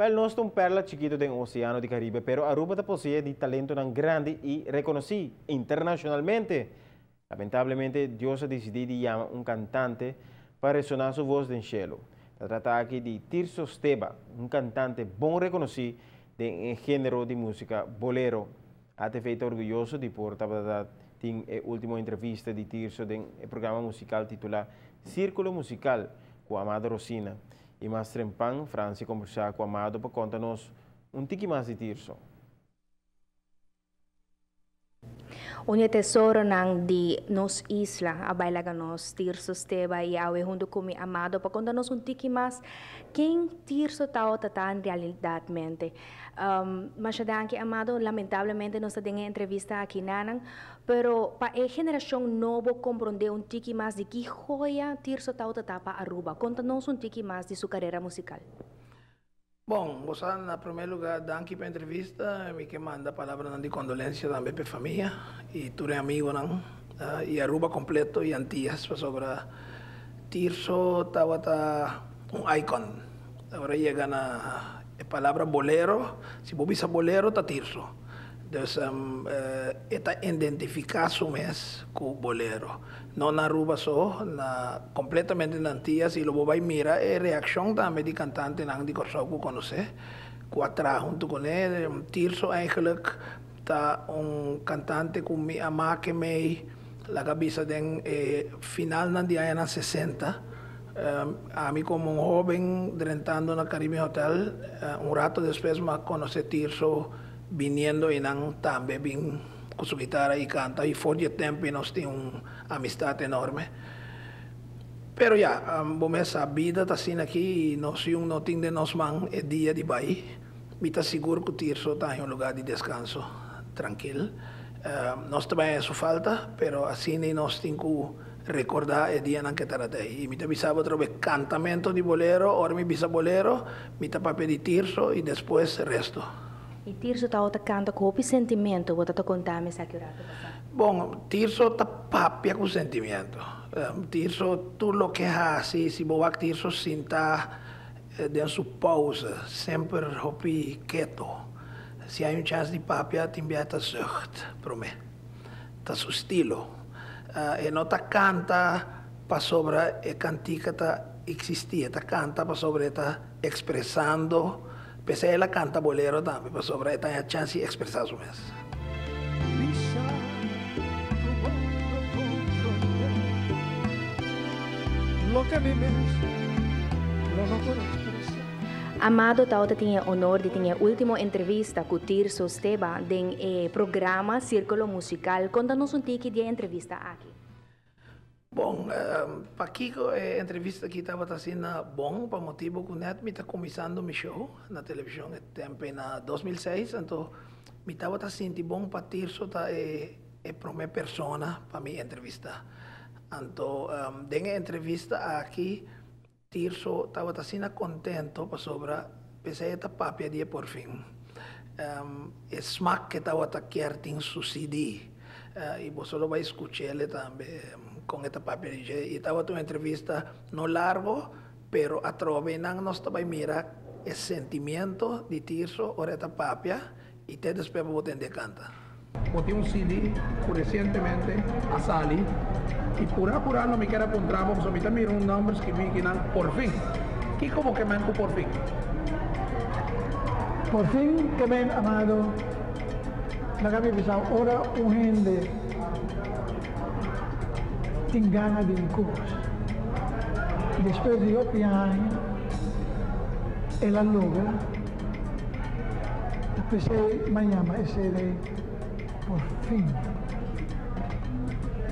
Well, no es un perla chiquito del Océano del Caribe, pero Aruba posee de talento tan grande y reconocido internacionalmente. Lamentablemente, Dios ha decidido llamar un cantante para resonar su voz en cielo. Se trata aquí de Tirso Esteban, un cantante bien reconocido del género de música bolero. Ha feito orgulloso de portar en la última entrevista de Tirso en el programa musical titulado Círculo Musical con Amado Rosina. E mais trempan, Franci conversar com o Amado para contar-nos tique mais de Tirso. Unha tesouro nang di nos isla, abailaga nos Tirso Esteban e awe junto com mi Amado para contar-nos tique mais quem Tirso tao tatan realidadmente. Masyadang ki Amado, lamentavelmente não está em entrevista aqui nanang, pero pa a geração nova compreender tique mais de que joia Tirso tao tatapa Aruba. Conta-nos tique mais de sua carreira musical. Bom, você, em primeiro lugar, danke pela entrevista, me que manda palavras de condolência também para a família e tu é amigo, não? E Aruba completo e Antillas, sobre Tirso, estava icon. Agora chega na palavra bolero, se você bisa bolero, está Tirso. Então, está identificado mês com bolero. Não na Aruba só, completamente na Antillas, e logo vai mirar a reação também de cantante não de corso que conhecer. Quatro junto com ele, Tirso eigenlijk está cantante com minha ama que me la cabeça de final na dia na 60. A mim como jovem rentando na Caribe Hotel, rato depois me conheci Tirso viniendo e não também vim com sua guitarra e canta e por de tempo nós tínhamos uma amistade enorme. Pero já, a vida está assim aqui e nós não temos de nós man é dia de Bahia. Me está seguro que o Tirso está em lugar de descanso, tranquilo. Nós também é sua falta, pero assim nós temos que recordar o dia que está aí. E me está avisando outra vez cantamento de bolero, ora me avisa bolero, me está papel de Tirso e depois o resto. E Tirso tá outra canta com o sentimento, vou te contar me sacrificar. Bom, Tirso tá papia com sentimento. Tirso tudo lo que hace, se boa Tirso sinta de sua pausa, sempre hopi quieto. Se há chance de papia, também tá zucht, para mim. Tá seu estilo. E não tá canta para sobre a cantica tá existia, tá canta para sobre tá expressando. Pese ela canta bolero também, para sobre tem a chance de expressar isso mesmo. Amado Tauta tinha honor de ter a última entrevista com Tirso Esteban em programa Círculo Musical. Conta-nos tique de entrevista aqui. Bom, para aqui a entrevista que estava sendo bom, para motivo que net me está começando meu show na televisão tempo na 2006, então me estava sentindo bom para Tirso tá é primeira persona para minha entrevista. Então, dengue entrevista aqui Tirso estava sendo contento para sobre pese a papia dia por fim. Smack que estava quer tem su CD e você vai escutar ele também com esta papel e estava uma entrevista não largo, pero a trove não nós também mira o sentimento de Tirso ou esta papel e te depois vou entender canta. Boté un CD recientemente a Sally y pura no me quiera encontramos, pues ahorita miro un nombre que me quedan por fin. ¿Qué como que me han por fin? Por fin que me han amado, la que me pisado ahora un gente tiene ganas de un curso. Después de 8 años, él la logra. Después mañana ese de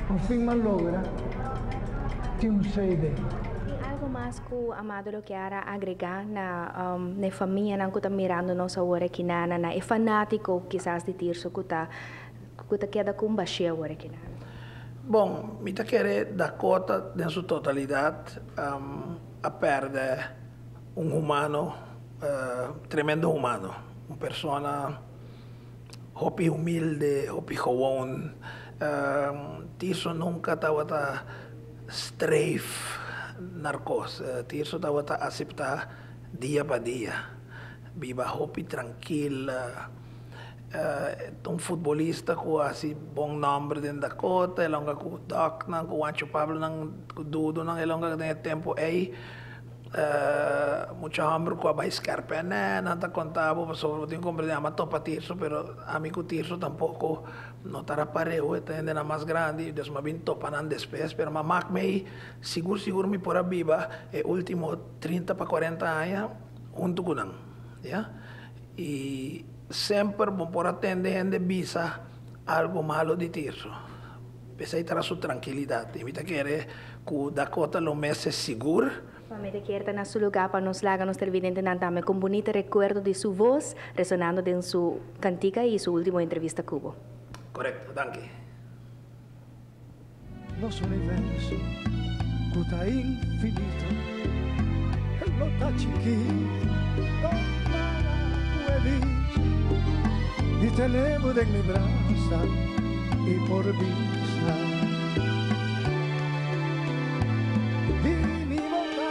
por fin me logra ter um CD. Algo mais que o Amado lo queira agregar na família não que está mirando nossa hora aqui na é fanático quizás de Tirso que está queda com baixia hora aqui na. Bom, me tá querer dar conta de sua totalidade a perder humano tremendo humano, uma pessoa hopi humilde, hopi gewoon. Tirso nunca estava streef narcos. Tirso estava aceitar dia para dia. viva hopi tranquila. Um futebolista com assim bom nome dentro da cota, ele longa com Doc, não com Ancho Pablo, não com Dudo, não ele longa tem tempo aí. Mucho hambre com a baiscarpe, não está contado, sobre tem compreender a topa tirso, pero amigo tirso tampouco não estará pareo, está ainda mais grande, Deus me vem topa não despes, pero mamak me seguro me pora viva, último 30 para 40 anos, junto com não, yeah? E sempre bom por atender gente visa algo malo de tirso. Pesa aí terá sua tranquilidade. Invita querer que Dakota lo meses seguro. Família que está na seu lugar para nos lagar, nos televidentes também com bonito recuerdo de sua voz, resonando em sua cantiga e sua última entrevista Cubo. Correcto, danke. Los universos, tú estás infinito, él no está chiquito, con nada dicho, y tenemos en mi brasa y por visa. Y mi boca,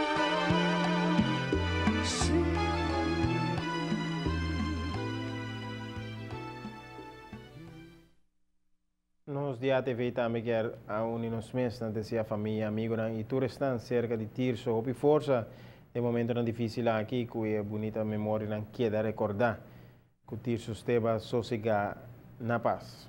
sí. Nos dia TV também quer a nos meses decía família, amigo, e tu estão cerca de Tirso, hopi força, de momento não difícil aqui, que é bonita memória, não queda recordar que Tirso esteve sossegado na paz.